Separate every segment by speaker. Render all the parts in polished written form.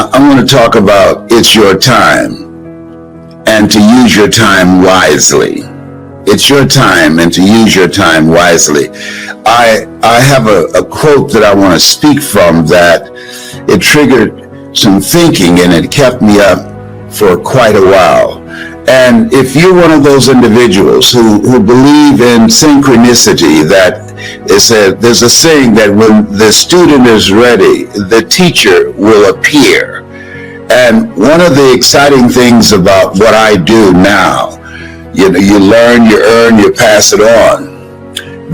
Speaker 1: I want to talk about it's your time and to use your time wisely. It's your time and to use your time wisely. I have a quote that I want to speak from that it triggered some thinking and it kept me up for quite a while. And if you're one of those individuals who believe in synchronicity, there's a saying that when the student is ready, the teacher will appear. And one of the exciting things about what I do now, you learn, you earn, you pass it on,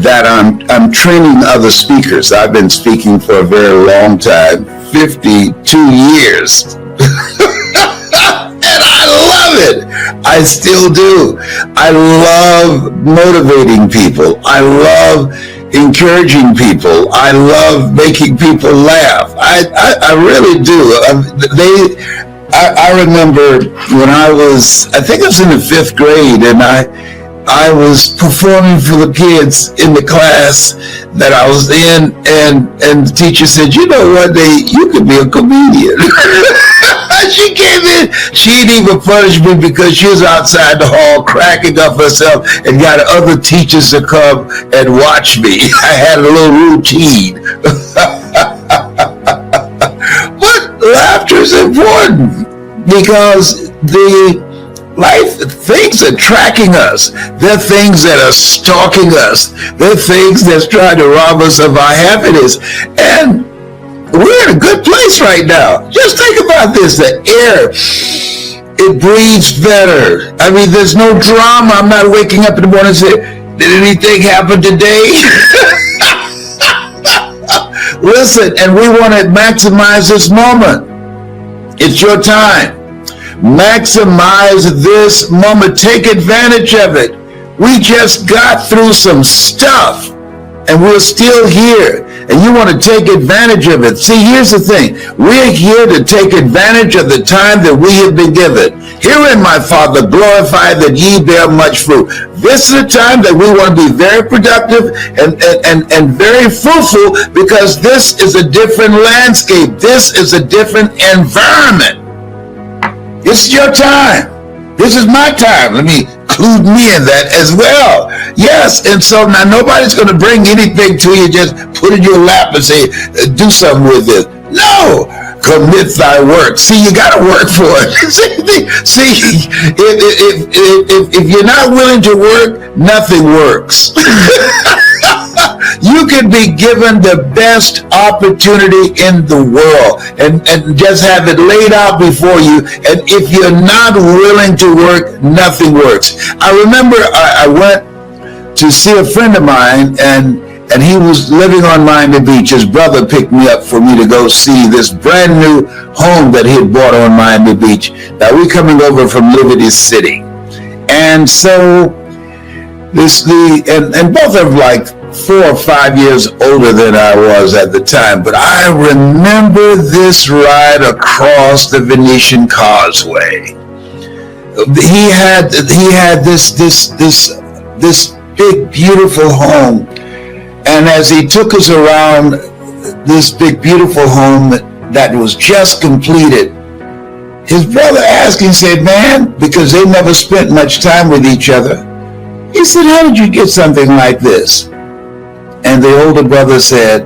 Speaker 1: that I'm training other speakers. I've been speaking for a very long time, 52 years. And I love it. I still do. I love motivating people. I love encouraging people. I love making people laugh. I really do. I remember when I think I was in the 5th grade, and I was performing for the kids in the class that I was in, and the teacher said, you know what, you could be a comedian. She came in, she didn't even punish me because she was outside the hall cracking up herself and got other teachers to come and watch me. I had a little routine. But laughter is important because things are tracking us. They're things that are stalking us. They're things that's trying to rob us of our happiness. And we're in a good place right now. Just think about this. The air, it breathes better. I mean, there's no drama. I'm not waking up in the morning and saying, did anything happen today? Listen, and we want to maximize this moment. It's your time. Maximize this moment. Take advantage of it. We just got through some stuff and we're still here, and you want to take advantage of it. See, here's the thing. We're here to take advantage of the time that we have been given. Herein, my Father, glorify that ye bear much fruit. This is a time that we want to be very productive and very fruitful, because this is a different landscape. This is a different environment. It's your time. This is my time. Let me include me in that as well. Yes, and so now nobody's going to bring anything to you, just put it in your lap and say, do something with it. No, commit thy work. See, you got to work for it. See, if you're not willing to work, nothing works. You can be given the best opportunity in the world and just have it laid out before you. And if you're not willing to work, nothing works. I remember I went to see a friend of mine, and he was living on Miami Beach. His brother picked me up for me to go see this brand new home that he had bought on Miami Beach. Now, we're coming over from Liberty City. And so and both of them like 4 or 5 years older than I was at the time, but I remember this ride across the Venetian Causeway. He had this big, beautiful home, and as he took us around this big, beautiful home that was just completed, his brother asked him, said, man, because they never spent much time with each other, he said, how did you get something like this? And the older brother said,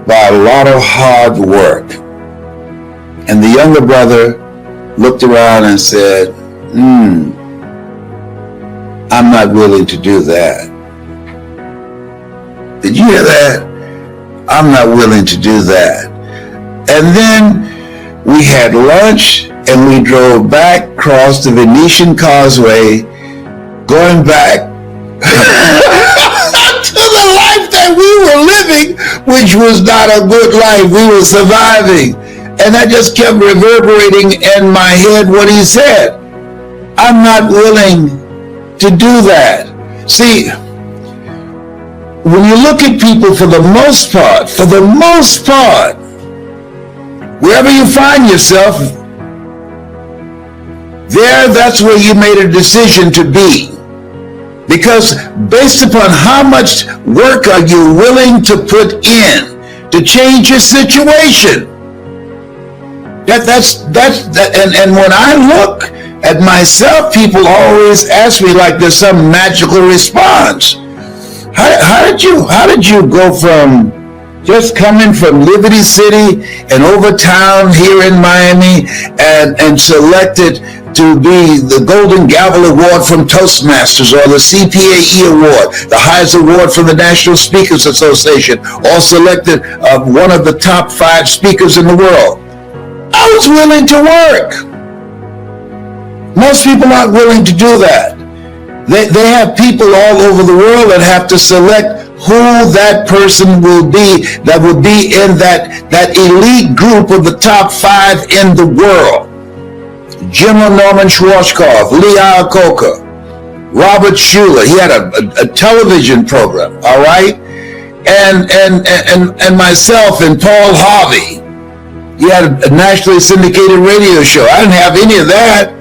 Speaker 1: by a lot of hard work. And the younger brother looked around and said, I'm not willing to do that. Did you hear that? I'm not willing to do that. And then we had lunch and we drove back across the Venetian Causeway, going back to the life that we were living, which was not a good life. We were surviving. And that just kept reverberating in my head what he said. I'm not willing to do that. See, when you look at people, for the most part, wherever you find yourself, that's where you made a decision to be. Because based upon how much work are you willing to put in to change your situation, And when I look at myself, people always ask me like there's some magical response. How did you go from just coming from Liberty City and over town here in Miami and selected to be the Golden Gavel Award from Toastmasters or the CPAE Award, the highest award from the National Speakers Association, or selected one of the top 5 speakers in the world? I was willing to work. Most people aren't willing to do that. They have people all over the world that have to select who that person will be that will be in that elite group of the top 5 in the world. General Norman Schwarzkopf, Lee Iacocca, Robert Schuller. He had a television program, all right? And myself and Paul Harvey. He had a nationally syndicated radio show. I didn't have any of that,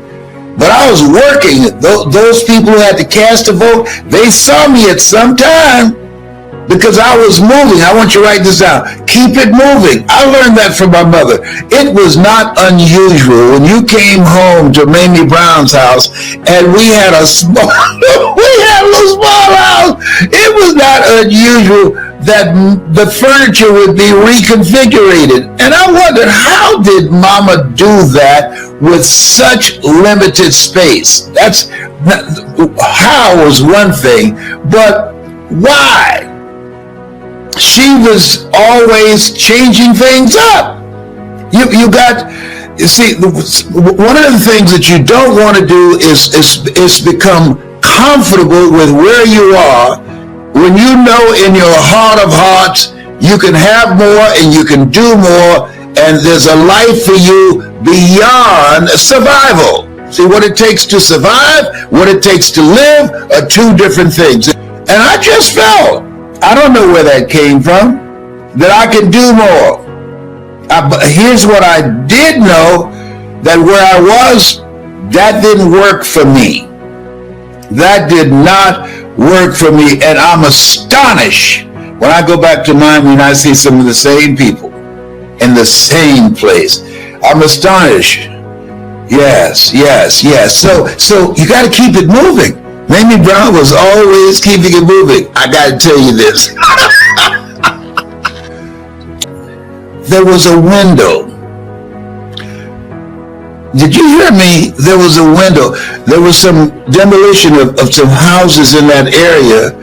Speaker 1: but I was working. Those people who had to cast a vote, they saw me at some time because I was moving. I want you to write this down. Keep it moving. I learned that from my mother. It was not unusual when you came home to Mamie Brown's house and we had a little small house. It was not unusual that the furniture would be reconfigured. And I wondered, how did Mama do that with such limited space? How was one thing, but why? She was always changing things up. You see, one of the things that you don't want to do is become comfortable with where you are, when you know in your heart of hearts you can have more and you can do more, and there's a life for you beyond survival. See, what it takes to survive, what it takes to live are 2 different things. And I just felt, I don't know where that came from, that I can do more. Here's what I did know, that where I was, that didn't work for me. That did not work for me, and I'm astonished when I go back to Miami and I see some of the same people in the same place. I'm astonished. Yes. So you got to keep it moving. Mamie Brown was always keeping it moving. I got to tell you this. There was a window. Did you hear me? There was a window. There was some demolition of some houses in that area,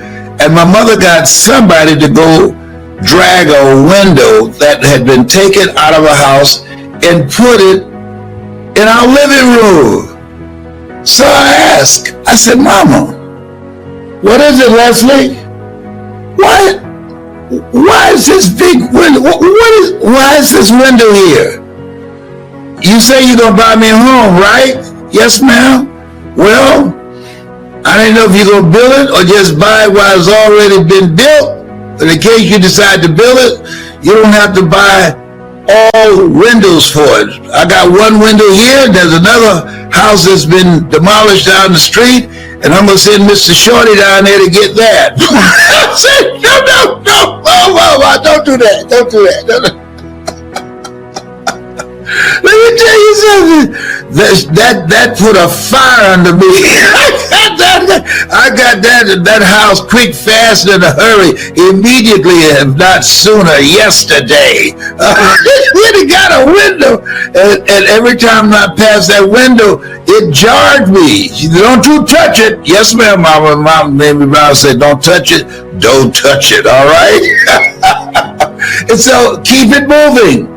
Speaker 1: and my mother got somebody to go drag a window that had been taken out of a house and put it in our living room. So I asked, I said, Mama, what is it, Leslie? Why is this big window? Why is this window here? You say you're going to buy me a home, right? Yes, ma'am. Well, I didn't know if you're going to build it or just buy it while it's already been built. In the case you decide to build it, you don't have to buy all windows for it. I got one window here. There's another house that's been demolished down the street, and I'm going to send Mr. Shorty down there to get that. I said, no. Don't do that. Don't do that. Let me tell you something. That put a fire under me. I got that house quick, fast, in a hurry, immediately, if not sooner, yesterday. We got a window, and every time I passed that window, it jarred me. She said, don't you touch it. Yes, ma'am. Mama Mamie Brown said, don't touch it. Don't touch it, all right? And so keep it moving.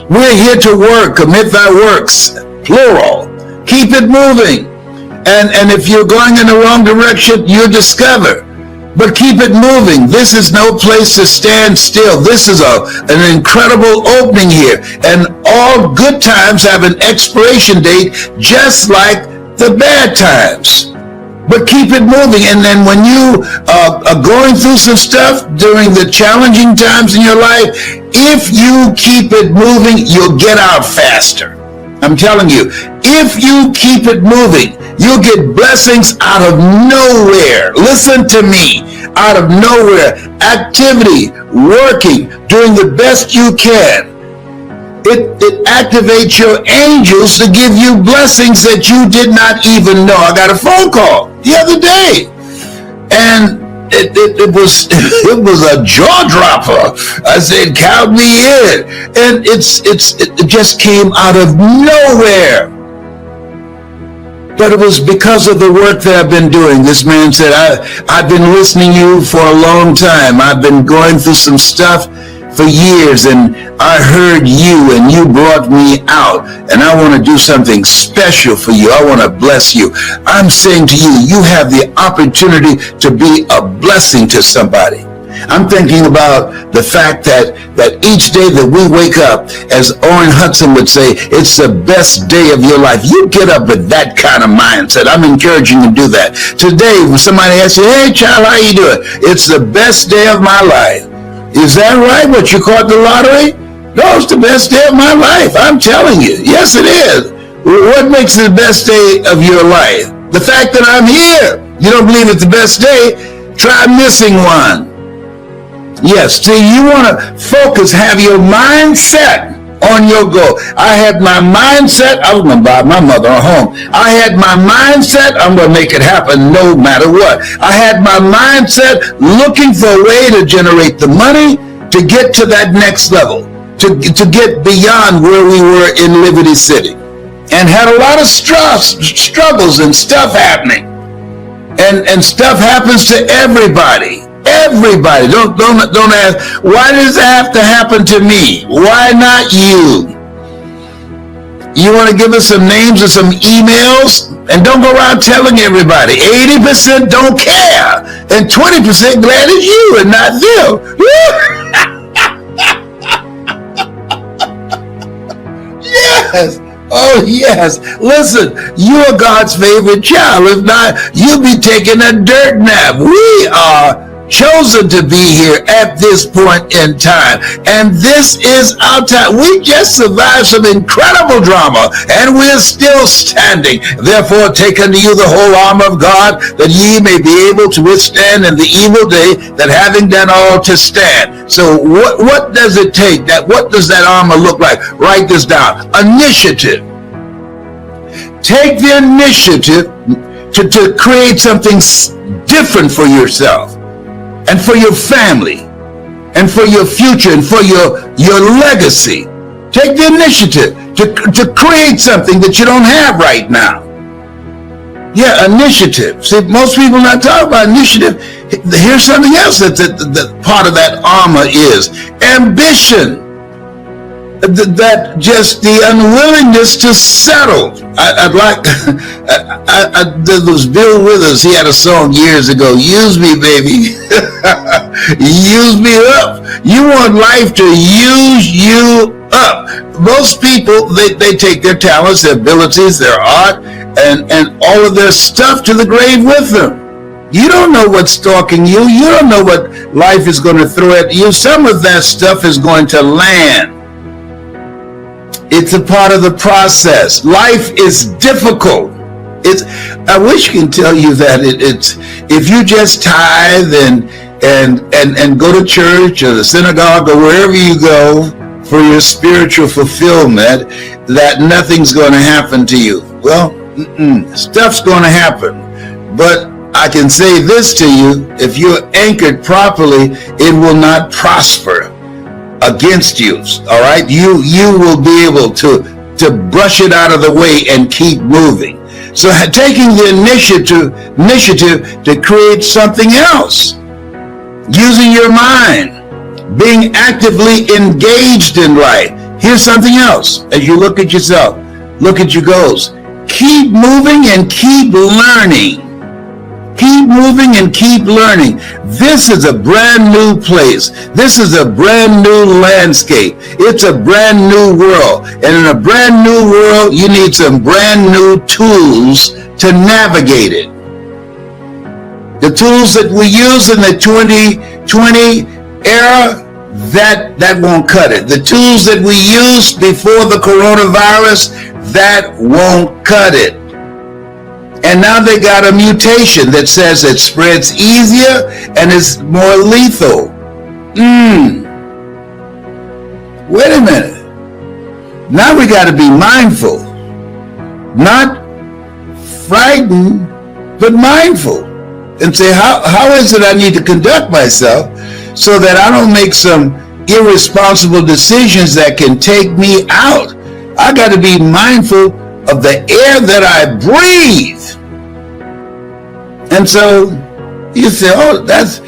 Speaker 1: We're here to work. Commit thy works, plural. Keep it moving. And if you're going in the wrong direction, you'll discover. But keep it moving. This is no place to stand still. This is an incredible opening here. And all good times have an expiration date, just like the bad times. But keep it moving. And then when you are going through some stuff during the challenging times in your life, if you keep it moving, you'll get out faster. I'm telling you, if you keep it moving, you'll get blessings out of nowhere. Listen to me, out of nowhere. Activity, working, doing the best you can. It activates your angels to give you blessings that you did not even know. I got a phone call the other day, and it was it was a jaw dropper. I said, "Count me in," and it just came out of nowhere. But it was because of the work that I've been doing. This man said, I've been listening to you for a long time. I've been going through some stuff for years, and I heard you, and you brought me out, and I want to do something special for you. I want to bless you. I'm saying to you, you have the opportunity to be a blessing to somebody. I'm thinking about the fact that each day that we wake up, as Orrin Hudson would say, it's the best day of your life. You get up with that kind of mindset. I'm encouraging you to do that. Today, when somebody asks you, "Hey, child, how you doing?" It's the best day of my life. Is that right? What, you caught the lottery? No, it's the best day of my life. I'm telling you. Yes, it is. What makes it the best day of your life? The fact that I'm here. You don't believe it's the best day? Try missing one. Yes, see, you want to focus, have your mindset on your goal. I had my mindset, I was going to buy my mother a home. I had my mindset, I'm going to make it happen no matter what. I had my mindset looking for a way to generate the money to get to that next level, to get beyond where we were in Liberty City. And had a lot of struggles and stuff happening. And stuff happens to everybody. Everybody. Don't ask, why does it have to happen to me? Why not you? You want to give us some names or some emails? And don't go around telling everybody. 80% don't care. And 20% glad it's you and not them. Yes. Oh, yes. Listen, you are God's favorite child. If not, you'll be taking a dirt nap. We are chosen to be here at this point in time, and this is our time. We just survived some incredible drama, and we're still standing. Therefore, take unto you the whole armor of God, that ye may be able to withstand in the evil day, that having done all to stand. So what does it take? What does that armor look like? Write this down. Initiative. Take the initiative to create something different for yourself, and for your family, and for your future, and for your legacy. Take the initiative to create something that you don't have right now. Yeah, initiative. See, most people not talking about initiative. Here's something else that part of that armor is. Ambition. That just the unwillingness to settle. There was Bill Withers. He had a song years ago. Use me, baby. Use me up. You want life to use you up. Most people, they take their talents, their abilities, their art, and all of their stuff to the grave with them. You don't know what's stalking you. You don't know what life is going to throw at you. Some of that stuff is going to land. It's a part of the process. Life is difficult. I wish I can tell you that it's if you just tithe and go to church or the synagogue or wherever you go for your spiritual fulfillment, that nothing's going to happen to you. Well, stuff's going to happen. But I can say this to you: if you're anchored properly, it will not prosper against you. All right, you will be able to brush it out of the way and keep moving. So taking the initiative to create something else, using your mind, being actively engaged in life. Here's something else. As you look at yourself, look at your goals, keep moving and keep learning. Keep moving and keep learning. This is a brand new place. This is a brand new landscape. It's a brand new world. And in a brand new world, you need some brand new tools to navigate it. The tools that we use in the 2020 era, that won't cut it. The tools that we used before the coronavirus, that won't cut it. And now they got a mutation that says it spreads easier and is more lethal. Wait a minute. Now we got to be mindful, not frightened, but mindful, and say, how is it I need to conduct myself so that I don't make some irresponsible decisions that can take me out. I got to be mindful of the air that I breathe. And so you say, oh, that's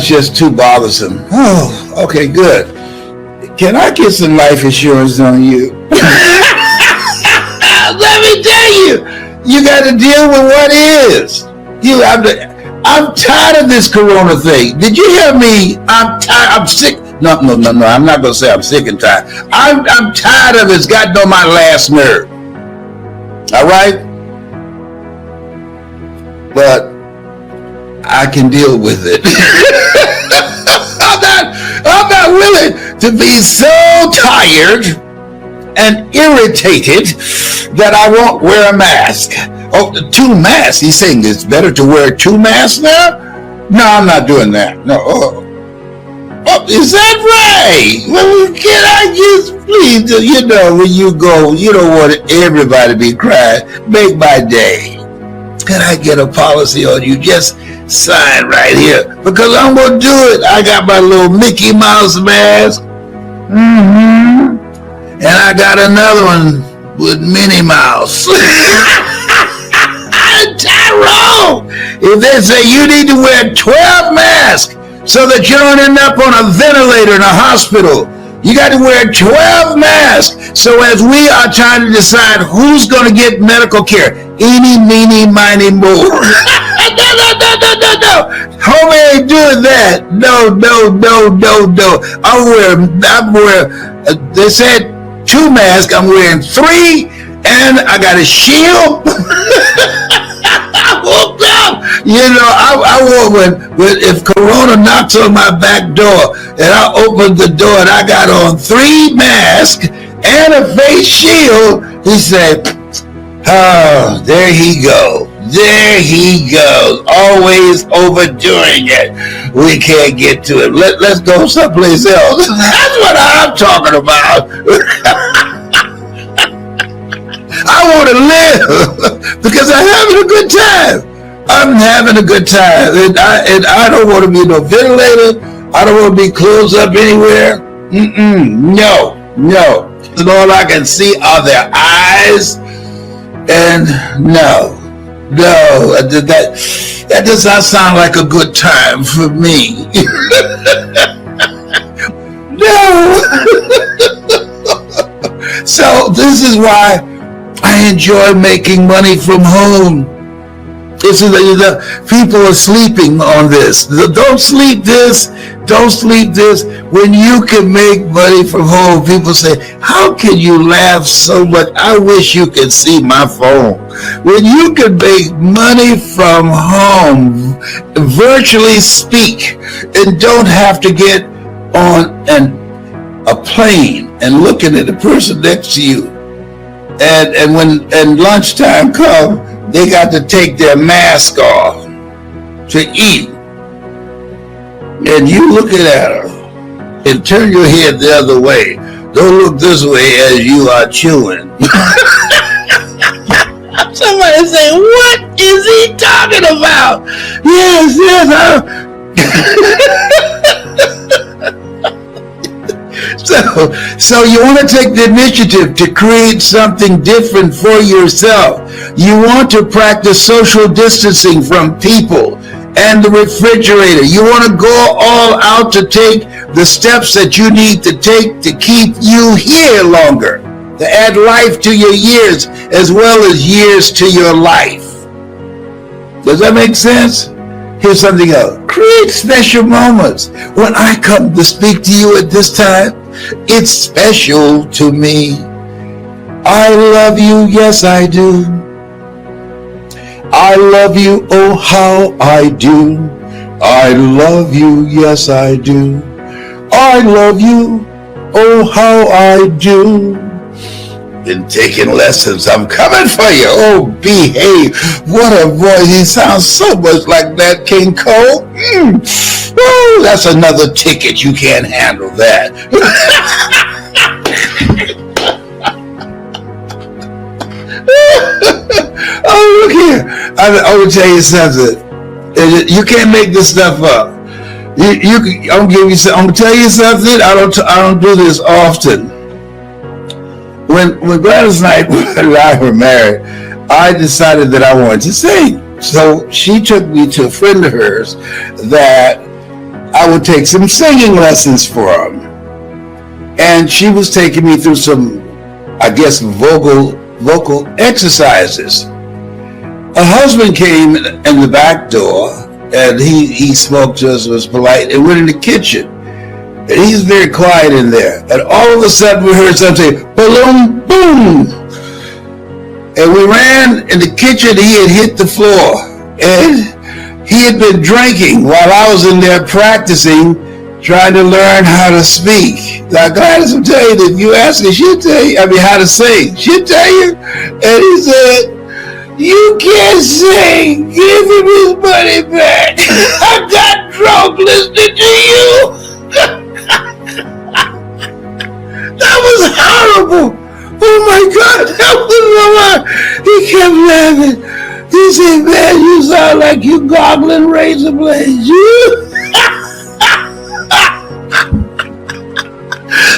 Speaker 1: just too bothersome. Oh, okay, good. Can I get some life insurance on you? Let me tell you, you got to deal with what is. I'm tired of this corona thing. Did you hear me? I'm tired. I'm sick. No. I'm not going to say I'm sick and tired. I'm tired of it. It's gotten on my last nerve. All right? But I can deal with it. I'm not willing to be so tired and irritated that I won't wear a mask. Oh, 2 masks. He's saying it's better to wear 2 masks now? No, I'm not doing that. No. Oh, is that right? Well, can I just please, when you go, you don't want everybody to be crying. Make my day. Can I get a policy on you? Just sign right here. Because I'm going to do it. I got my little Mickey Mouse mask. And I got another one with Minnie Mouse. Tyrone, if they say you need to wear 12 masks so that you don't end up on a ventilator in a hospital, you got to wear 12 masks. So as we are trying to decide who's going to get medical care, eeny, meeny, miny, mo. No. Homie ain't doing that. No. I'm wearing, they said 2 masks. I'm wearing 3, and I got a shield. I woke up. I wore when if Corona knocks on my back door and I opened the door and I got on 3 masks and a face shield, he said, oh, there he goes. There he goes. Always overdoing it. We can't get to it. Let's go someplace else. That's what I'm talking about. I want to live because I'm having a good time. I'm having a good time. And I don't want to be no ventilator. I don't want to be closed up anywhere. No. And all I can see are their eyes. And no. That does not sound like a good time for me. No. So this is why I enjoy making money from home. This is the people are sleeping on this. Don't sleep this. When you can make money from home, people say, how can you laugh so much? I wish you could see my phone. When you can make money from home, virtually speak, and don't have to get on a plane and looking at the person next to you. And when lunchtime comes, they got to take their mask off to eat. And you looking at her and turn your head the other way. Don't look this way as you are chewing. Somebody say, what is he talking about? Yes. So you want to take the initiative to create something different for yourself. You want to practice social distancing from people and the refrigerator. You want to go all out to take the steps that you need to take to keep you here longer, to add life to your years as well as years to your life. Does that make sense? Here's something else. Create special moments. When I come to speak to you at this time, it's special to me. I love you, yes I do. I love you, oh how I do. I love you, yes I do. I love you, oh how I do. Been taking lessons, I'm coming for you. Oh, behave. What a voice. He sounds so much like Nat King Cole. Oh, that's another ticket. You can't handle that. look here. I will tell you something. You can't make this stuff up. I'm gonna tell you something. I don't do this often. When Gladys and I were married, I decided that I wanted to sing. So she took me to a friend of hers that I would take some singing lessons from. And she was taking me through some, I guess, vocal exercises. A husband came in the back door, and he spoke to us, was polite, and went in the kitchen. And he's very quiet in there. And all of a sudden we heard something, boom, boom. And we ran in the kitchen, he had hit the floor. And he had been drinking while I was in there practicing, trying to learn how to speak. Now Gladys will tell you that if you ask her, she'll tell you, how to sing. She'll tell you. And he said, "You can't sing. Give him his money back. I got drunk listening to you." That was horrible. Oh my God, that was horrible. He kept laughing. He said, "Man, you sound like you goggling razor blades."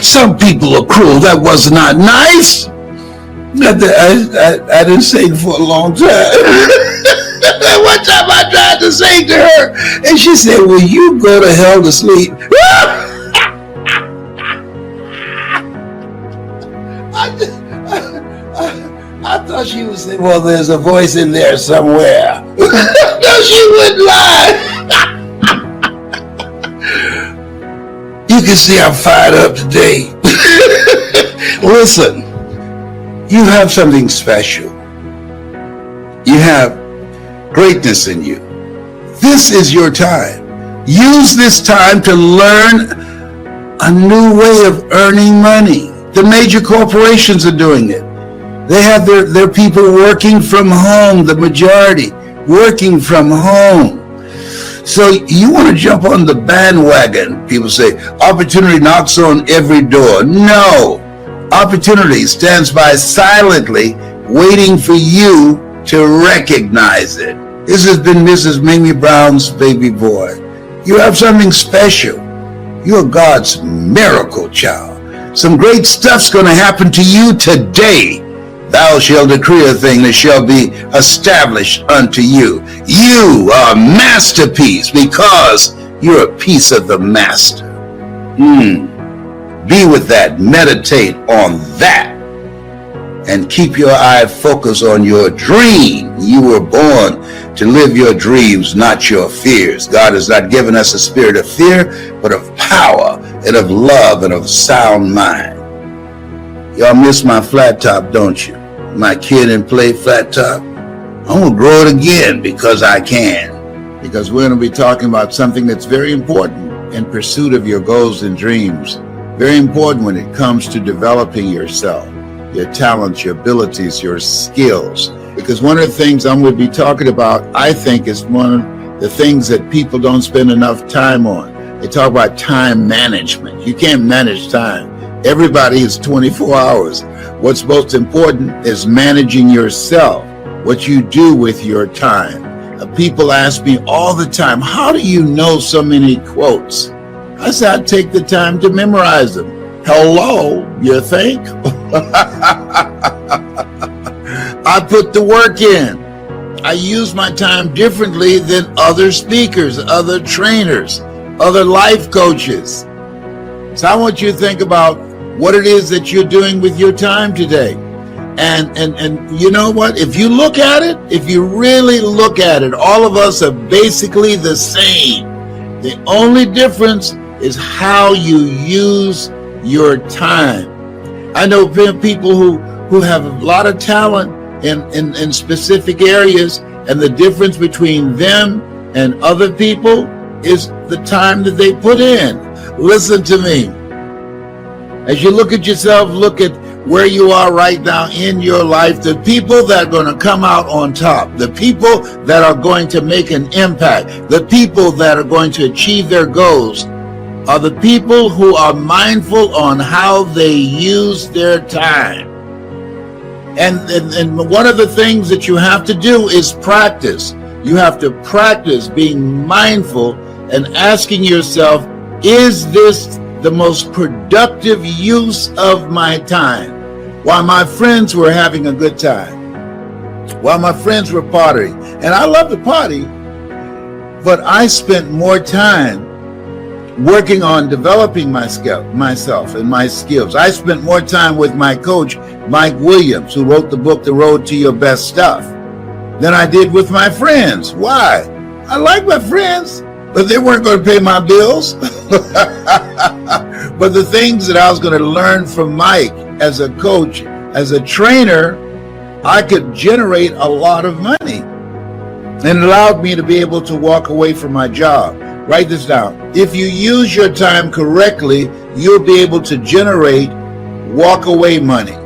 Speaker 1: Some people are cruel. That was not nice. I didn't sing for a long time. One time I tried to sing to her, and she said, "Will you go to hell to sleep?" I thought she would say, "Well, there's a voice in there somewhere." No, she wouldn't lie. You can see I'm fired up today. Listen, you have something special. You have greatness in you. This is your time. Use this time to learn a new way of earning money. The major corporations are doing it. They have their people working from home, the majority working from home. So you want to jump on the bandwagon. People say, opportunity knocks on every door. No, opportunity stands by silently waiting for you to recognize it. This has been Mrs. Mamie Brown's baby boy. You have something special. You're God's miracle child. Some great stuff's going to happen to you today. Thou shalt decree a thing that shall be established unto you. You are a masterpiece because you're a piece of the master. Be with that. Meditate on that. And keep your eye focused on your dream. You were born to live your dreams, not your fears. God has not given us a spirit of fear, but of power and of love and of sound mind. Y'all miss my flat top, don't you? My kid and play flat top. I'm going to grow it again because I can. Because we're going to be talking about something that's very important in pursuit of your goals and dreams. Very important when it comes to developing yourself, your talents, your abilities, your skills. Because one of the things I'm going to be talking about, I think, is one of the things that people don't spend enough time on. They talk about time management. You can't manage time. Everybody is 24 hours. What's most important is managing yourself, what you do with your time. People ask me all the time, how do you know so many quotes? I said, I take the time to memorize them. Hello, you think? I put the work in. I use my time differently than other speakers, other trainers, other life coaches. So I want you to think about what it is that you're doing with your time today. And you know what? If you look at it, if you really look at it, all of us are basically the same. The only difference is how you use your time. I know people who have a lot of talent in specific areas, and the difference between them and other people is the time that they put in. Listen to me. As you look at yourself, look at where you are right now in your life, the people that are going to come out on top, the people that are going to make an impact, the people that are going to achieve their goals are the people who are mindful on how they use their time.
Speaker 2: And one of the things that you have to do is practice. You have to practice being mindful and asking yourself, is this the most productive use of my time? While my friends were having a good time, while my friends were partying, and I love to party, but I spent more time working on developing myself and my skills. I spent more time with my coach, Mike Williams, who wrote the book, The Road to Your Best Stuff, than I did with my friends. Why? I like my friends, but they weren't going to pay my bills. But the things that I was going to learn from Mike as a coach, as a trainer, I could generate a lot of money, and it allowed me to be able to walk away from my job. Write this down. If you use your time correctly, you'll be able to generate walk away money.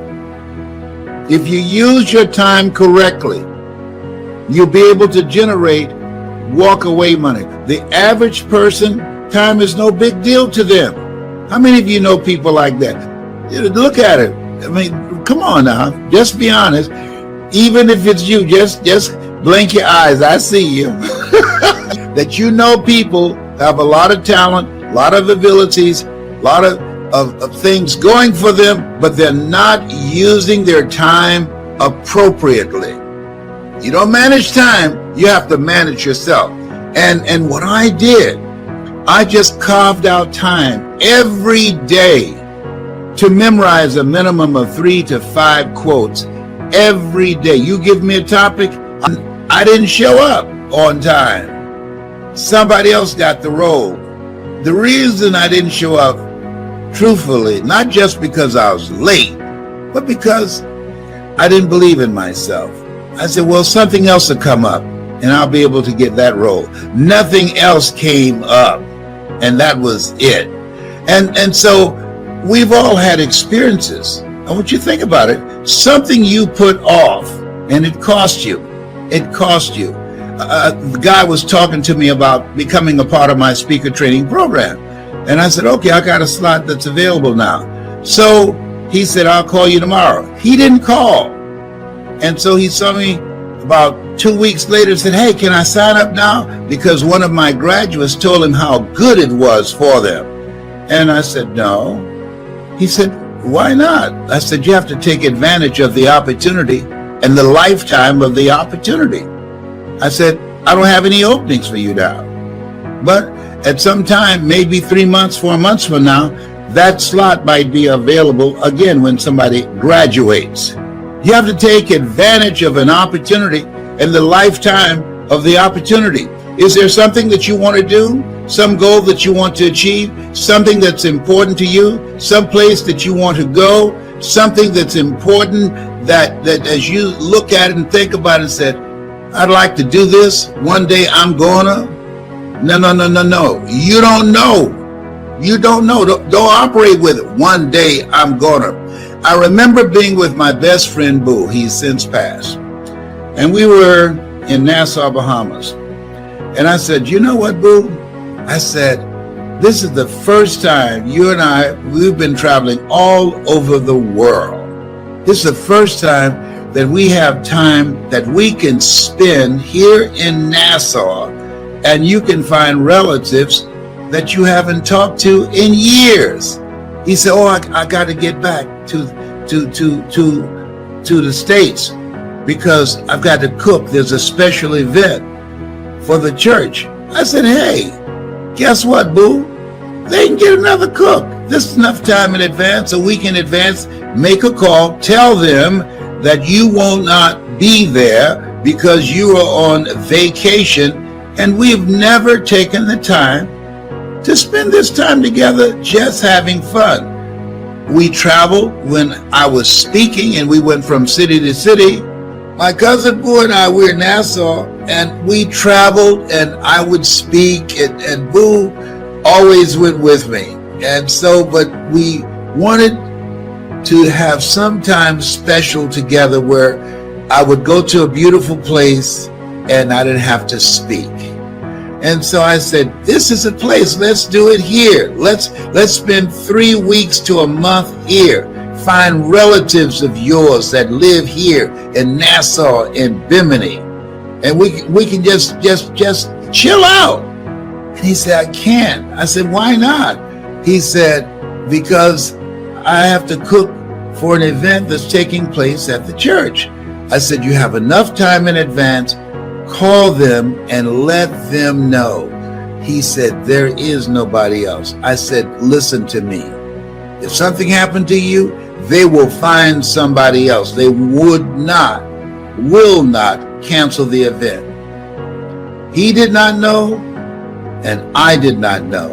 Speaker 2: If you use your time correctly, you'll be able to generate walk away money. The average person, time is no big deal to them. How many of you know people like that? Look at it. I mean, come on now. Just be honest. Even if it's you, just blink your eyes. I see you. That you know people have a lot of talent, a lot of abilities, a lot of things going for them, but they're not using their time appropriately. You don't manage time, you have to manage yourself. And what I did, I just carved out time every day to memorize a minimum of 3 to 5 quotes every day. You give me a topic, I didn't show up on time. Somebody else got the role. The reason I didn't show up, truthfully, not just because I was late, but because I didn't believe in myself. I said, well, something else will come up and I'll be able to get that role. Nothing else came up, and that was it. And so we've all had experiences. I want you to think about it. Something you put off and it cost you. It cost you. The guy was talking to me about becoming a part of my speaker training program. And I said, okay, I got a slot that's available now. So he said, I'll call you tomorrow. He didn't call. And so he saw me about 2 weeks later and said, hey, can I sign up now? Because one of my graduates told him how good it was for them. And I said, no. He said, why not? I said, you have to take advantage of the opportunity and the lifetime of the opportunity. I said, I don't have any openings for you now. But at some time, maybe 3 months, 4 months from now, that slot might be available again when somebody graduates. You have to take advantage of an opportunity and the lifetime of the opportunity. Is there something that you want to do? Some goal that you want to achieve? Something that's important to you? Some place that you want to go? Something that's important that as you look at it and think about it and said, I'd like to do this. One day I'm gonna. No. You don't know. You don't know. Don't operate with it. One day I'm gonna. I remember being with my best friend, Boo. He's since passed. And we were in Nassau, Bahamas. And I said, you know what, Boo? I said, this is the first time you and I, we've been traveling all over the world. This is the first time that we have time that we can spend here in Nassau, and you can find relatives that you haven't talked to in years. He said, oh, I got to get back to the States because I've got to cook. There's a special event for the church. I said, hey, guess what, Boo? They can get another cook. This is enough time in advance, a week in advance. Make a call. Tell them that you will not be there because you are on vacation, and we've never taken the time to spend this time together just having fun. We traveled when I was speaking, and we went from city to city. My cousin Boo and I were in Nassau, and we traveled, and I would speak, and Boo always went with me. And so, but we wanted to have some time special together where I would go to a beautiful place and I didn't have to speak. And so I said, this is a place, let's do it here. Let's spend 3 weeks to a month here. find relatives of yours that live here in Nassau and Bimini, and we can just chill out. And he said, I can't. I said, why not? He said, because I have to cook for an event that's taking place at the church. I said, you have enough time in advance. Call them and let them know. He said, there is nobody else. I said, listen to me. If something happened to you, they will find somebody else. They will not cancel the event. He did not know, and I did not know.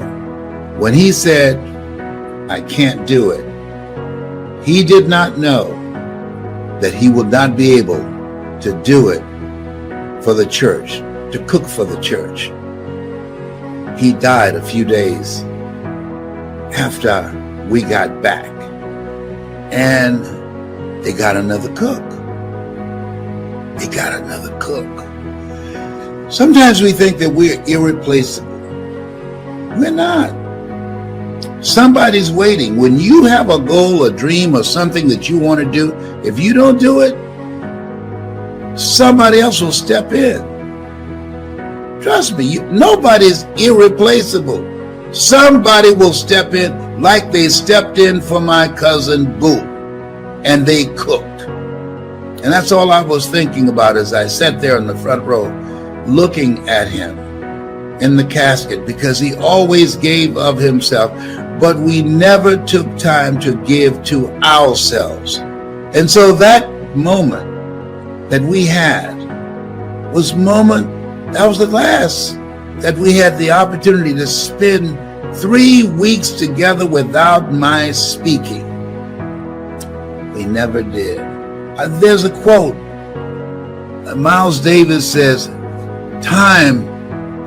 Speaker 2: When he said, I can't do it, he did not know that he would not be able to do it for the church, to cook for the church. He died a few days after we got back, and they got another cook. Sometimes we think that we're irreplaceable. We're not. Somebody's waiting. When you have a goal, a dream, or something that you want to do, if you don't do it, somebody else will step in. Trust me, nobody's irreplaceable. Somebody will step in like they stepped in for my cousin Boo, and they cooked. And that's all I was thinking about as I sat there in the front row looking at him in the casket, because he always gave of himself, but we never took time to give to ourselves. And so that moment that we had was the last that we had the opportunity to spend 3 weeks together without my speaking. We never did. There's a quote. Miles Davis says, time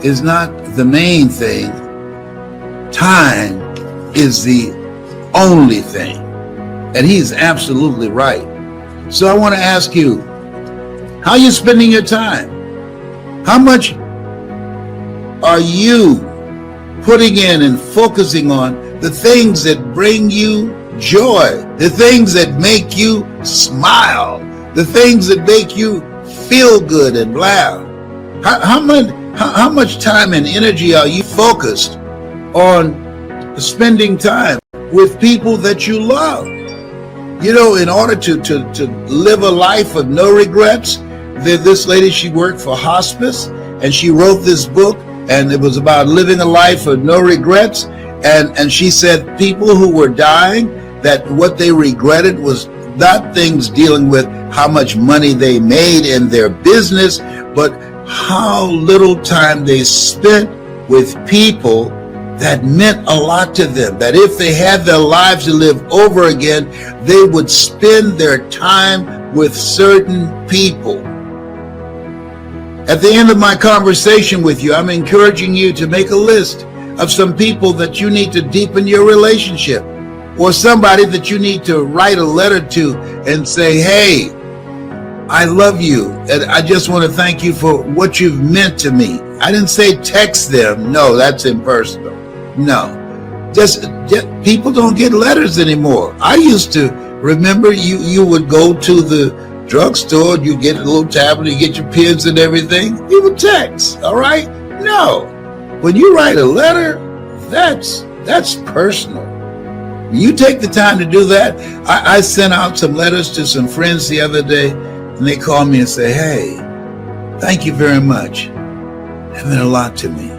Speaker 2: is not the main thing. Time is the only thing. And he's absolutely right. So I want to ask you, how are you spending your time? How much are you putting in and focusing on the things that bring you joy, the things that make you smile, the things that make you feel good and laugh? How much time and energy are you focused on spending time with people that you love? You know, in order to live a life of no regrets, this lady, she worked for hospice, and she wrote this book, and it was about living a life of no regrets. And she said people who were dying, that what they regretted was not things dealing with how much money they made in their business, but how little time they spent with people that meant a lot to them, that if they had their lives to live over again, they would spend their time with certain people. At the end of my conversation with you, I'm encouraging you to make a list of some people that you need to deepen your relationship, or somebody that you need to write a letter to and say, hey, I love you, and I just want to thank you for what you've meant to me. I didn't say text them. No, that's impersonal. No, just people don't get letters anymore. I used to remember you would go to the drugstore, you get a little tablet, you get your pens and everything, you would text, all right? No, when you write a letter, that's personal. When you take the time to do that, I sent out some letters to some friends the other day, and they called me and say, hey, thank you very much. It meant a lot to me,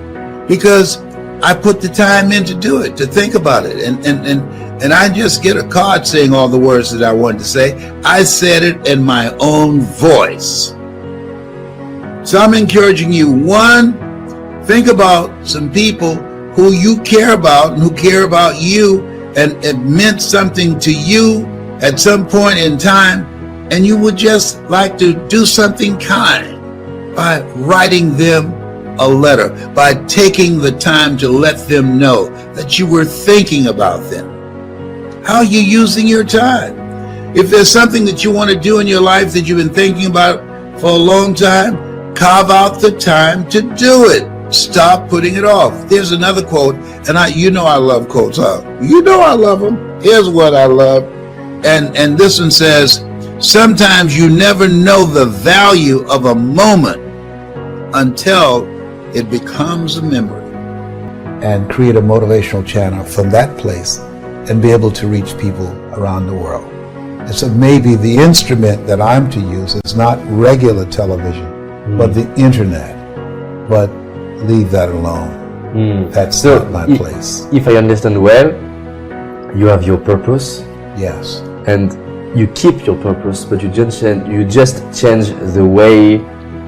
Speaker 2: because I put the time in to do it, to think about it, and I just get a card saying all the words that I wanted to say. I said it in my own voice. So I'm encouraging you, one, think about some people who you care about and who care about you, and it meant something to you at some point in time, and you would just like to do something kind by writing them a letter, by taking the time to let them know that you were thinking about them. How are you using your time? If there's something that you want to do in your life that you've been thinking about for a long time, carve out the time to do it. Stop putting it off. There's another quote, and you know I love quotes, huh? You know I love them. Here's what I love. And this one says, sometimes you never know the value of a moment until it becomes a memory. And create a motivational channel from that place and be able to reach people around the world. And so maybe the instrument that I'm to use is not regular television, but the internet. But leave that alone. That's
Speaker 3: So
Speaker 2: not my place.
Speaker 3: If I understand well, you have your purpose
Speaker 2: Yes.
Speaker 3: and you keep your purpose, but you just change the way.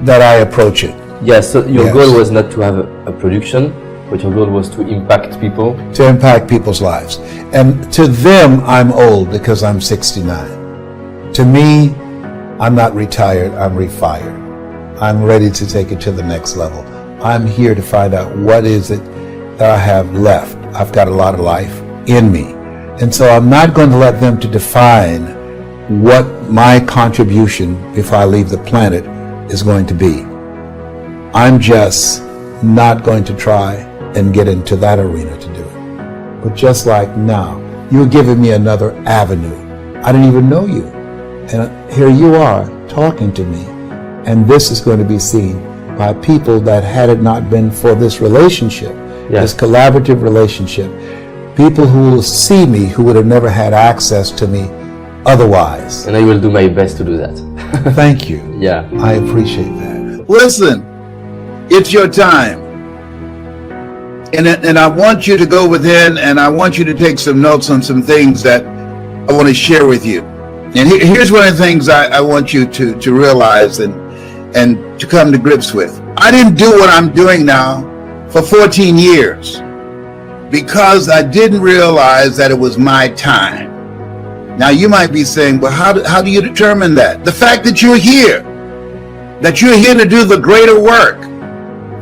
Speaker 2: That I approach it.
Speaker 3: Yes. So your
Speaker 2: Yes.
Speaker 3: goal was not to have a production, but your goal was to impact people.
Speaker 2: To impact people's lives. And to them, I'm old because I'm 69. To me, I'm not retired, I'm refired. I'm ready to take it to the next level. I'm here to find out what is it that I have left. I've got a lot of life in me. And so I'm not going to let them to define what my contribution before I leave the planet is going to be. I'm just not going to try and get into that arena to do it. But just like now, you're giving me another avenue. I didn't even know you. And here you are talking to me. And this is going to be seen by people that had it not been for this relationship, this collaborative relationship, people who will see me who would have never had access to me otherwise.
Speaker 3: And I will do my best to do that.
Speaker 2: Thank you.
Speaker 3: Yeah.
Speaker 2: I appreciate that. Listen, it's your time. And I want you to go within and I want you to take some notes on some things that I want to share with you. And here's one of the things I want you to realize and to come to grips with. I didn't do what I'm doing now for 14 years because I didn't realize that it was my time. Now you might be saying, well, how do you determine that? The fact that you're here to do the greater work.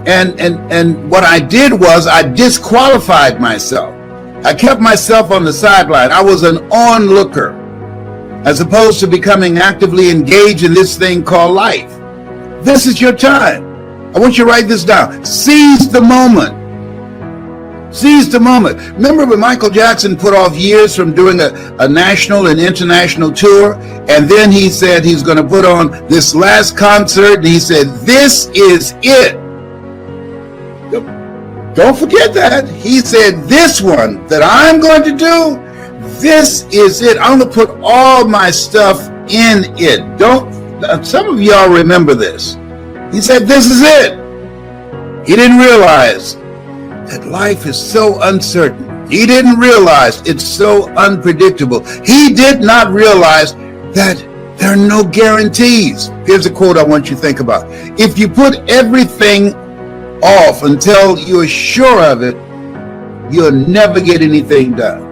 Speaker 2: And what I did was I disqualified myself. I kept myself on the sideline. I was an onlooker as opposed to becoming actively engaged in this thing called life. This is your time. I want you to write this down. Seize the moment. Seize the moment. Remember when Michael Jackson put off years from doing a national and international tour, and then he said he's going to put on this last concert, and he said, this is it. Don't forget that. He said, this one that I'm going to do, this is it. I'm going to put all my stuff in it. Some of y'all remember this. He said, this is it. He didn't realize that life is so uncertain. He didn't realize it's so unpredictable. He did not realize that there are no guarantees. Here's a quote I want you to think about. If you put everything off until you're sure of it, you'll never get anything done.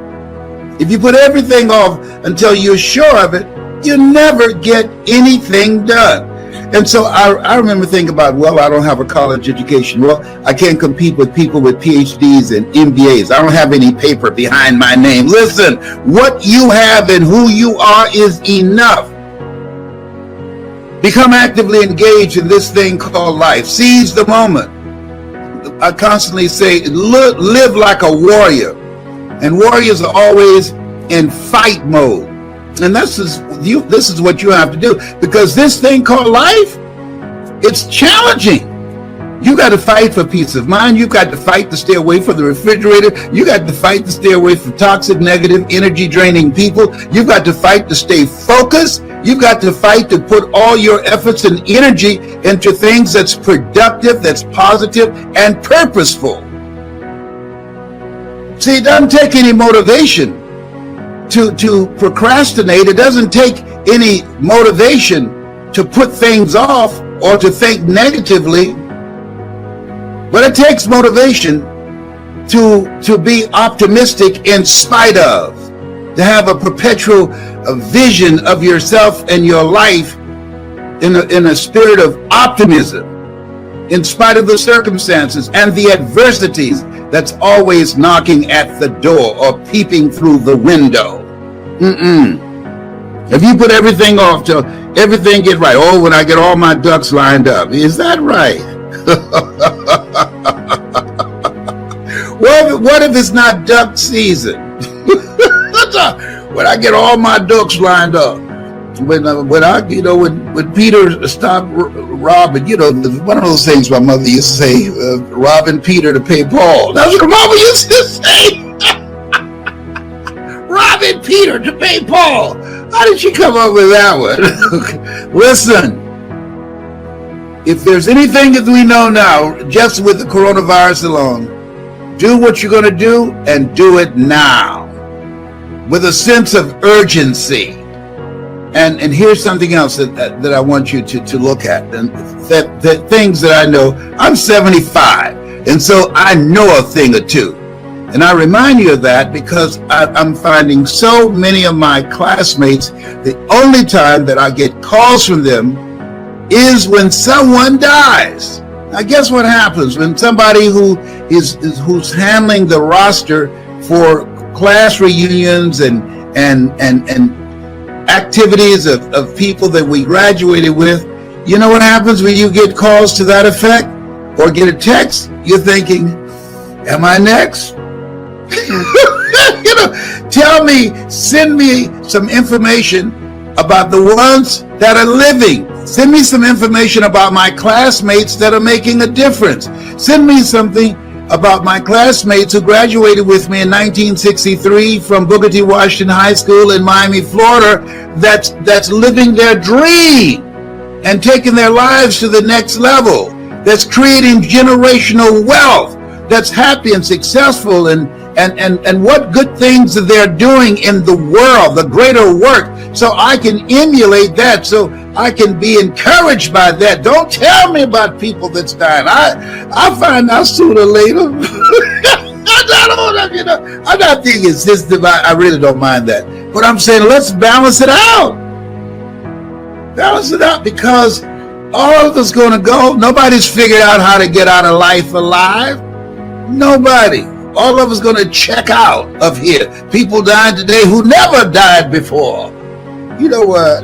Speaker 2: If you put everything off until you're sure of it, you'll never get anything done. And so I remember thinking about, well, I don't have a college education. Well, I can't compete with people with PhDs and MBAs. I don't have any paper behind my name. Listen, what you have and who you are is enough. Become actively engaged in this thing called life. Seize the moment. I constantly say, live like a warrior. And warriors are always in fight mode. And this is what you have to do. Because this thing called life, it's challenging. You got to fight for peace of mind. You got to fight to stay away from the refrigerator. You got to fight to stay away from toxic, negative, energy draining people. You've got to fight to stay focused. You've got to fight to put all your efforts and energy into things that's productive, that's positive, and purposeful. See, it doesn't take any motivation to procrastinate. It doesn't take any motivation to put things off or to think negatively. But it takes motivation to be optimistic in spite of, to have a perpetual vision of yourself and your life in a spirit of optimism, in spite of the circumstances and the adversities that's always knocking at the door or peeping through the window. If you put everything off till everything get right, oh, when I get all my ducks lined up, is that right? What if it's not duck season? when I get all my ducks lined up, when Peter stopped robbing, one of those things my mother used to say, robbing Peter to pay Paul. That's what Mama used to say. Robbing Peter to pay Paul. How did she come up with that one? Listen, if there's anything that we know now, just with the coronavirus alone, do what you're going to do and do it now with a sense of urgency. And here's something else that I want you to look at, and that things that I know. I'm 75, and so I know a thing or two. And I remind you of that because I'm finding so many of my classmates, the only time that I get calls from them is when someone dies. Now, guess what happens when somebody who's handling the roster for class reunions and activities of people that we graduated with? You know what happens when you get calls to that effect or get a text? You're thinking, am I next? Send me some information about the ones that are living. Send me some information about my classmates that are making a difference. Send me something about my classmates who graduated with me in 1963 from Booker T. Washington High School in Miami, Florida, that's living their dream and taking their lives to the next level, that's creating generational wealth, that's happy and successful, and what good things they're doing in the world, the greater work, so I can emulate that, so I can be encouraged by that. Don't tell me about people that's dying. I find out sooner or later. I'm not thinking sensitive. I really don't mind that. But I'm saying let's balance it out. Balance it out, because all of us going to go. Nobody's figured out how to get out of life alive. Nobody. All of us going to check out of here. People dying today who never died before. You know what?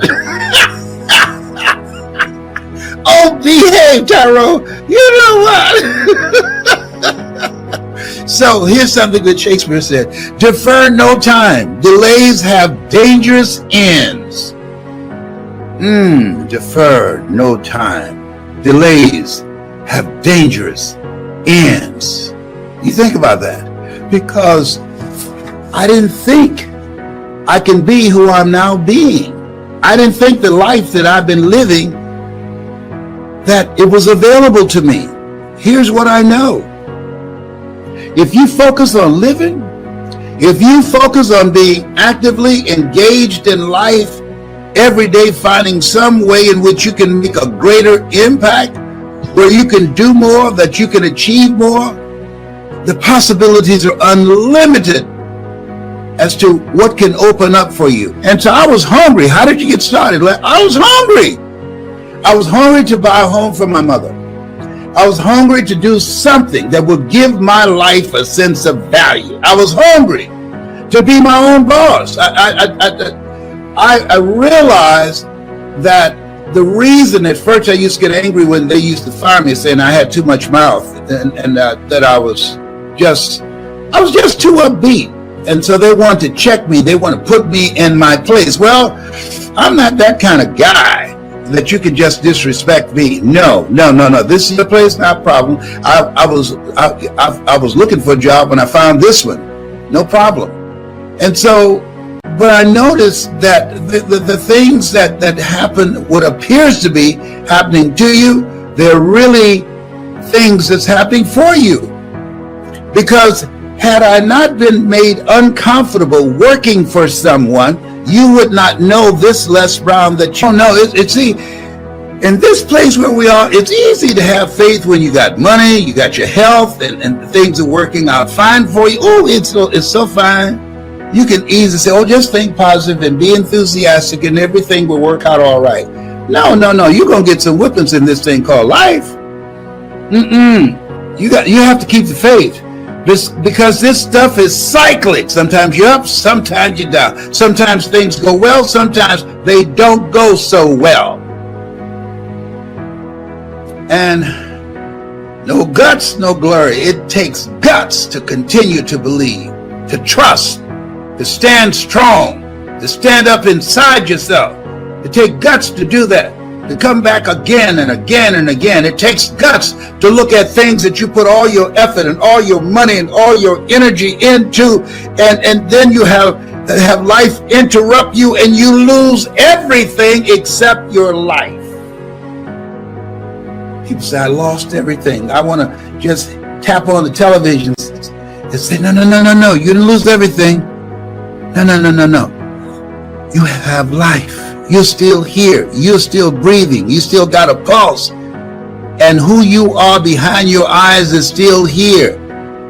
Speaker 2: Oh, behave, Tyrone. You know what? So here's something that Shakespeare said. Defer no time. Delays have dangerous ends. Defer no time. Delays have dangerous ends. You think about that, because I didn't think I can be who I'm now being. I didn't think the life that I've been living, that it was available to me. Here's what I know. If you focus on living, if you focus on being actively engaged in life, every day finding some way in which you can make a greater impact, where you can do more, that you can achieve more, the possibilities are unlimited as to what can open up for you. And so I was hungry. How did you get started? I was hungry. I was hungry to buy a home for my mother. I was hungry to do something that would give my life a sense of value. I was hungry to be my own boss. I realized that the reason at first I used to get angry when they used to fire me, saying I had too much mouth and that I was just too upbeat. And so they want to check me. They want to put me in my place. Well, I'm not that kind of guy that you can just disrespect me. No. This is the place, not a problem. I was looking for a job when I found this one. No problem. And so, but I noticed that the things that happen, what appears to be happening to you, they're really things that's happening for you. Because had I not been made uncomfortable working for someone, you would not know this Les Brown that you know. See, in this place where we are, it's easy to have faith when you got money, you got your health, and things are working out fine for you. Oh, it's so fine. You can easily say, oh, just think positive and be enthusiastic and everything will work out all right. No. You're going to get some whippings in this thing called life. You have to keep the faith. Because this stuff is cyclic. Sometimes you're up, sometimes you're down. Sometimes things go well, sometimes they don't go so well. And no guts, no glory. It takes guts to continue to believe, to trust, to stand strong, to stand up inside yourself. It takes guts to do that, to come back again and again and again. It takes guts to look at things that you put all your effort and all your money and all your energy into, and then you have life interrupt you and you lose everything except your life. People say, I lost everything. I want to just tap on the television and say, no, you didn't lose everything. No. You have life. You're still here. You're still breathing. You still got a pulse. And who you are behind your eyes is still here.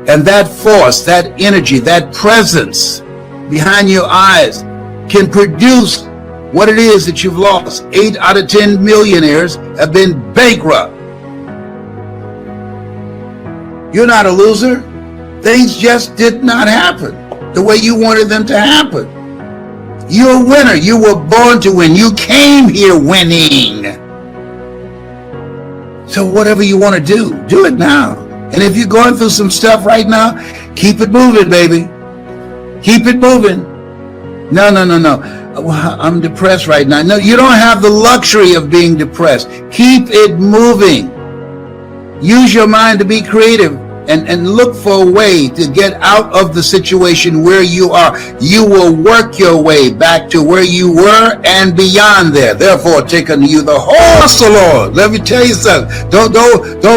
Speaker 2: And that force, that energy, that presence behind your eyes can produce what it is that you've lost. 8 out of 10 millionaires have been bankrupt. You're not a loser. Things just did not happen the way you wanted them to happen. You're a winner. You were born to win. You came here winning. So whatever you want to do it now. And if you're going through some stuff right now, keep it moving, baby. Keep it moving. No. I'm depressed right now. No, you don't have the luxury of being depressed. Keep it moving. Use your mind to be creative and look for a way to get out of the situation where you are. You will work your way back to where you were and beyond there. Therefore, take unto you the whole of the Lord. Let me tell you something. Don't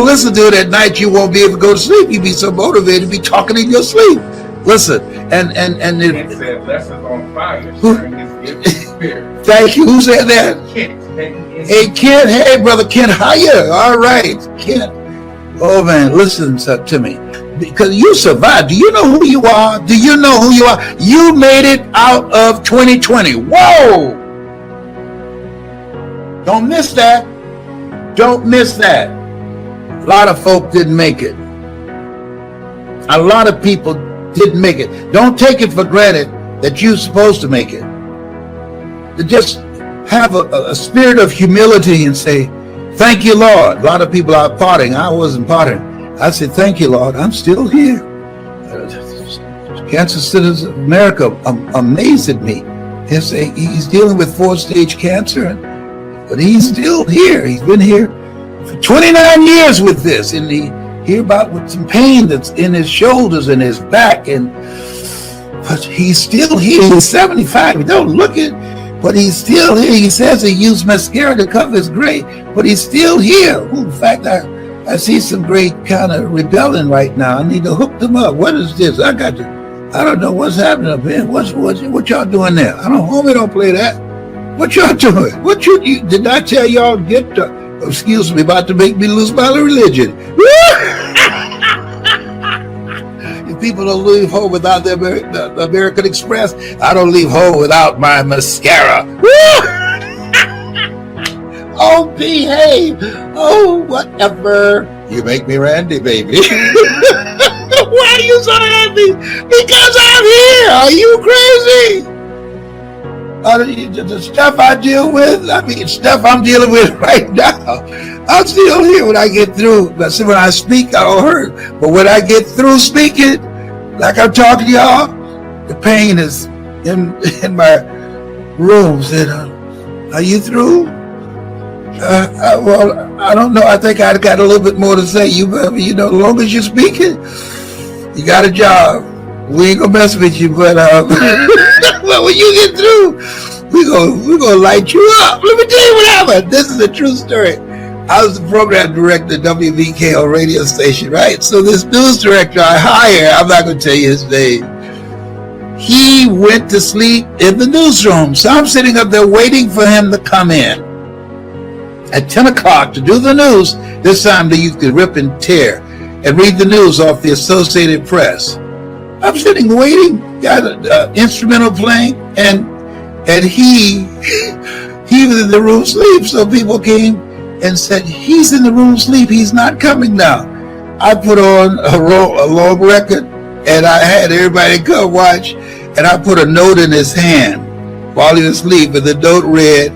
Speaker 2: listen to it at night. You won't be able to go to sleep. You'll be so motivated to be talking in your sleep. Listen, and
Speaker 4: Kent said lessons on fire sharing his gift of spirit.
Speaker 2: Thank you. Who said that?
Speaker 4: Kent.
Speaker 2: Hey, Kent. Hey, brother Kent. Hiya. All right, Kent. Oh, man, listen to me. Because you survived. Do you know who you are? Do you know who you are? You made it out of 2020. Whoa! Don't miss that. Don't miss that. A lot of folk didn't make it. A lot of people didn't make it. Don't take it for granted that you're supposed to make it. To just have a spirit of humility and say, thank you, Lord. A lot of people are partying. I wasn't partying. I said, thank you, Lord. I'm still here. Cancer Centers of America amazed at me. He's dealing with 4-stage cancer, but he's still here. He's been here for 29 years with this, and he hear about with some pain that's in his shoulders and his back, but he's still here. He's 75. He don't look it, but he's still here. He says he used mascara to cover his gray, but he's still here. Ooh, in fact, I see some great kind of rebelling right now. I need to hook them up. What is this? I don't know what's happening up here. What y'all doing there? Homie, don't play that. What y'all doing? Did I tell y'all excuse me, about to make me lose my religion? If people don't leave home without the American Express, I don't leave home without my mascara. Oh, behave. Oh, whatever. You make me Randy, baby. Why are you so happy? Because I'm here. Are you crazy? The stuff I deal with, stuff I'm dealing with right now, I'm still here when I get through. But see, when I speak, I don't hurt. But when I get through speaking, like I'm talking to y'all, the pain is in my room. Said, are you through? Well, I don't know. I think I got a little bit more to say. As long as you're speaking, you got a job. We ain't gonna mess with you, but well, when you get through, we're gonna light you up. Let me tell you what happened. This is a true story. I was the program director at WVKO radio station, right? So this news director I hire, I'm not gonna tell you his name. He went to sleep in the newsroom. So I'm sitting up there waiting for him to come in at 10 o'clock to do the news. This time you could rip and tear and read the news off the Associated Press. I'm sitting waiting, got an instrumental playing, and he was in the room asleep. So people came and said, he's in the room asleep, he's not coming now. I put on a long record, and I had everybody come watch, and I put a note in his hand while he was asleep, and the note read,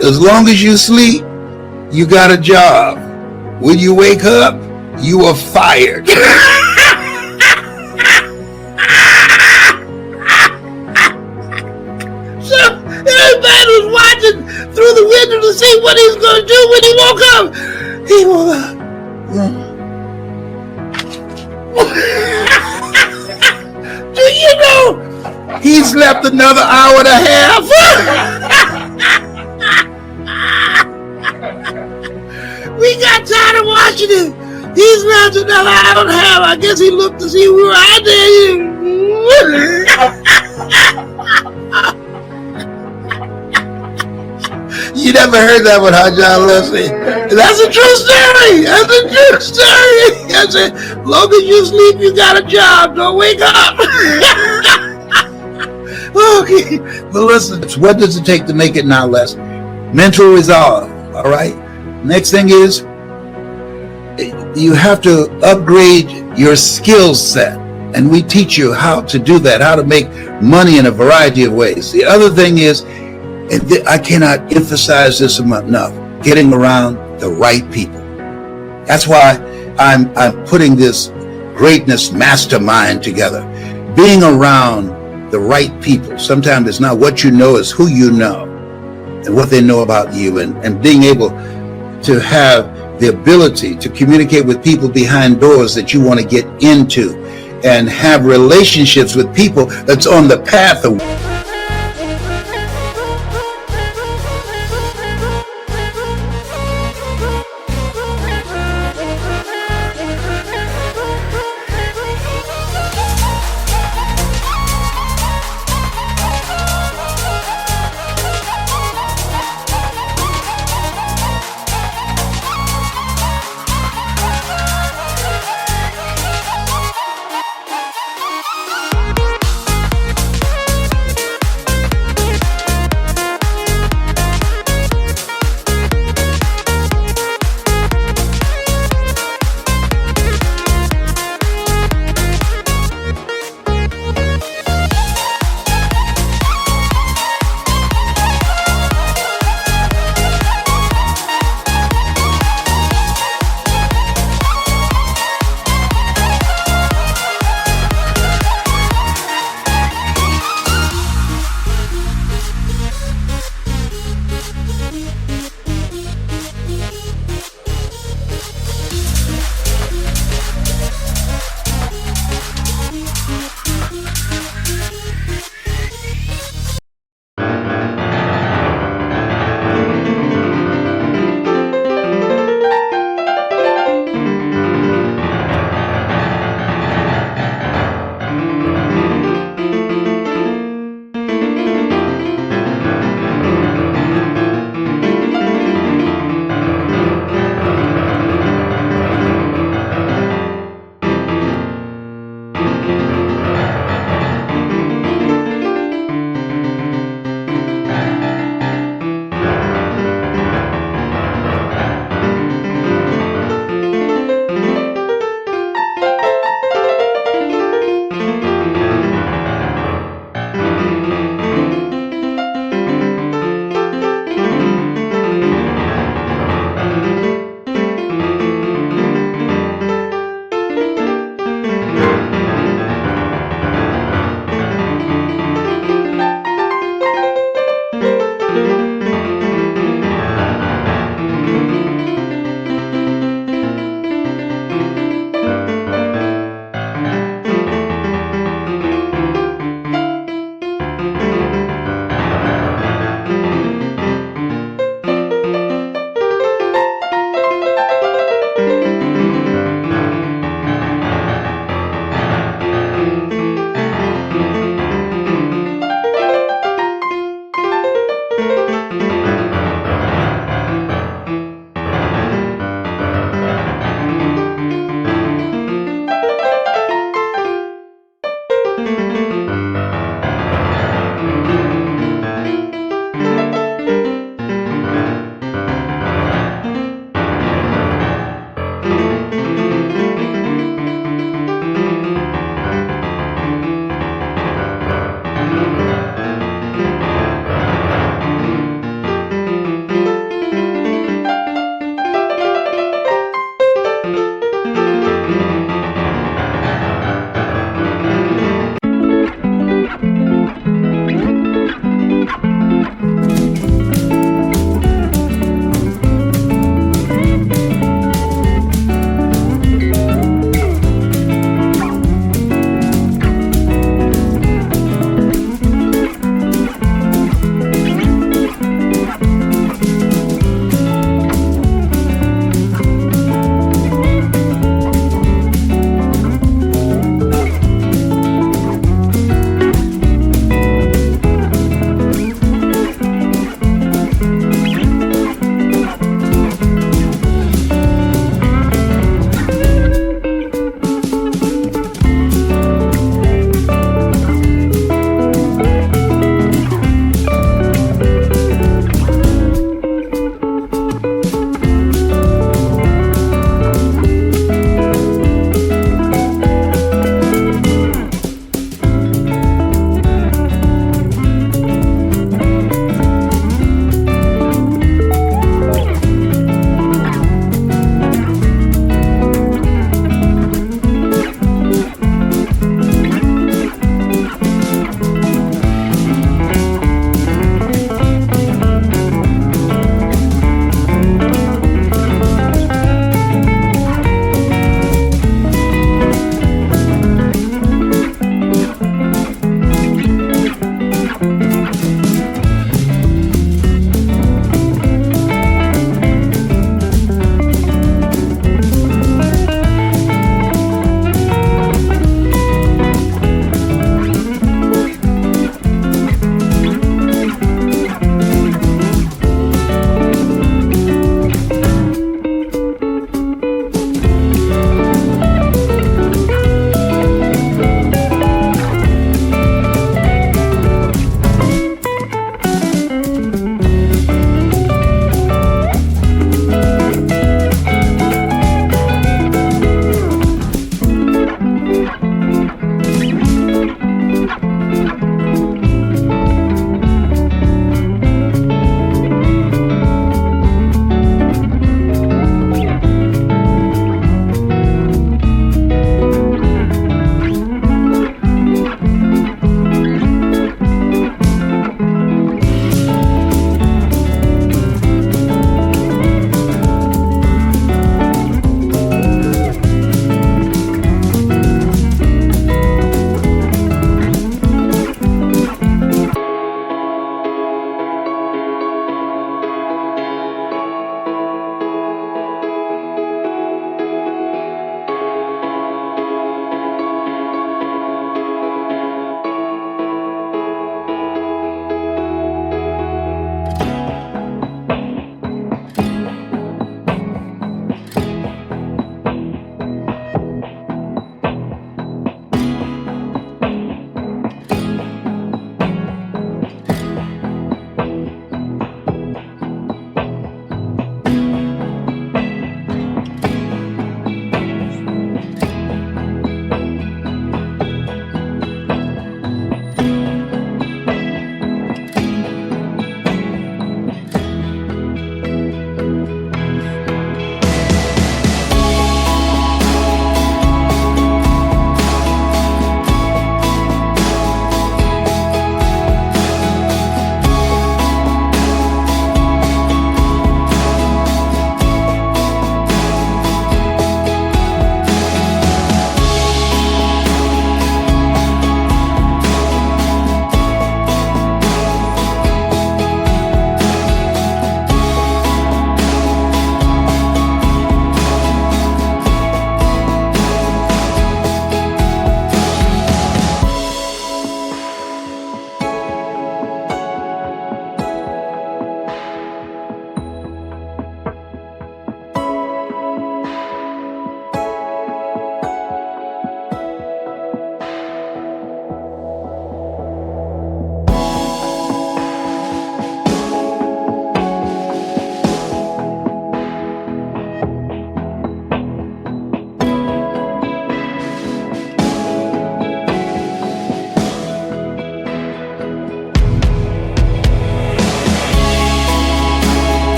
Speaker 2: as long as you sleep, you got a job. When you wake up, you are fired. looking through the window to see what he's going to do when he woke up. He woke up. Do you know he slept another hour and a half? We got tired of watching him. He slept another hour and a half. I guess he looked to see we were out there. You never heard that one, huh, John Leslie? That's a true story. That's a true story. I said, as long as you sleep, you got a job. Don't wake up. Okay. But listen, what does it take to make it now, Les? Mental resolve. All right. Next thing is, you have to upgrade your skill set. And we teach you how to do that, how to make money in a variety of ways. The other thing is, and I cannot emphasize this enough, getting around the right people. That's why I'm putting this greatness mastermind together. Being around the right people. Sometimes it's not what you know, it's who you know and what they know about you, and being able to have the ability to communicate with people behind doors that you want to get into and have relationships with people that's on the path of